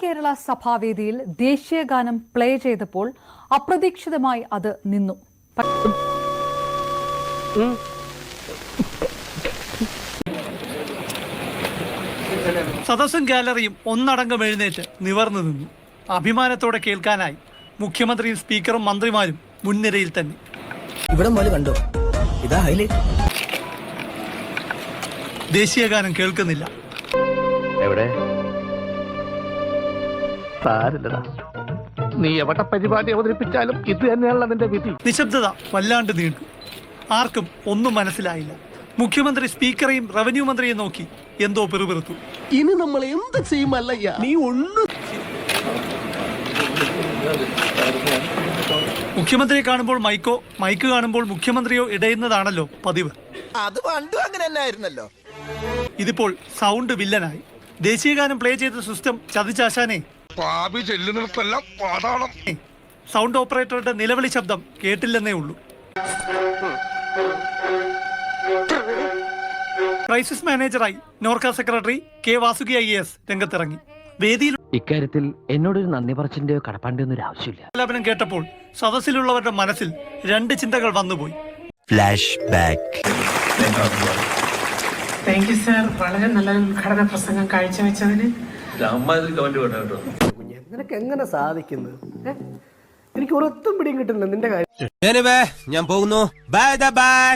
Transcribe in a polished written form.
നവകേരള സഭാവേദിയിൽ ദേശീയഗാനം play ചെയ്തപ്പോൾ അപ്രതീക്ഷിതമായി അത് നിന്നു. സദസ്സും ഗാലറിയും ഒന്നടങ്കം എഴുന്നേറ്റ് നിവർന്നു നിന്നു. അഭിമാനത്തോടെ കേൾക്കാനായി മുഖ്യമന്ത്രിയും സ്പീക്കറും മന്ത്രിമാരും മുൻനിരയിൽ തന്നെ. കണ്ടോ, ഇതാ ഹൈലൈറ്റ്. ദേശീയഗാനം കേൾക്കുന്നില്ല. നീ എവിടെ പരിപാടി അവതരിപ്പിച്ചാലും ഇത് തന്നെയാണല്ലോ നിന്റെ വിധി. നിശബ്ദത വല്ലാണ്ട് നീണ്ടു. ആർക്കും ഒന്നും മനസ്സിലായില്ല. മുഖ്യമന്ത്രി സ്പീക്കറെയും റവന്യൂ മന്ത്രിയെയും നോക്കി എന്തോ പിറുപിറുത്തു. ഇനി നമ്മൾ എന്ത് ചെയ്യുമല്ലയ്യ, നീ ഒന്നും. മുഖ്യമന്ത്രിയെ കാണുമ്പോൾ മൈക്ക് കാണുമ്പോൾ മുഖ്യമന്ത്രിയോ ഇടയുന്നതാണല്ലോ പതിവ്. അത് പണ്ടും അങ്ങനെ തന്നെയായിരുന്നല്ലോ. ഇതിപ്പോൾ സൗണ്ട് വില്ലനായി. ദേശീയഗാനം പ്ലേ ചെയ്ത സിസ്റ്റം ചതിച്ചാശാനെ. സൗണ്ട് ഓപ്പറേറ്ററുടെ നിലവിളി ശബ്ദം കേട്ടില്ലെന്നേ ഉള്ളൂ. ക്രൈസിസ് മാനേജറായി NORKA secretary K Vasuki IAS രംഗത്തിറങ്ങി. വേദിയിൽ ഇക്കാര്യത്തിൽ എന്നോടൊരു നന്ദി പറച്ചിന്റെയോ കടപ്പാണ്ടിയോ ഒന്നും ആവശ്യമില്ല. ആലാപനം കേട്ടപ്പോൾ സദസ്സിലുള്ളവരുടെ മനസ്സിൽ രണ്ട് ചിന്തകൾ വന്നുപോയി. Flash back. Thank you sir, വളരെ നല്ല ഉദ്ഘാടന പ്രസംഗം കാഴ്ചവെച്ചതിന്. നിനക്ക് എങ്ങനെ സാധിക്കുന്നു? എനിക്ക് ഒരൊത്തും പിടിയും കിട്ടുന്നില്ല നിന്റെ കാര്യം. ഞാൻ പോകുന്നു. Bye bye.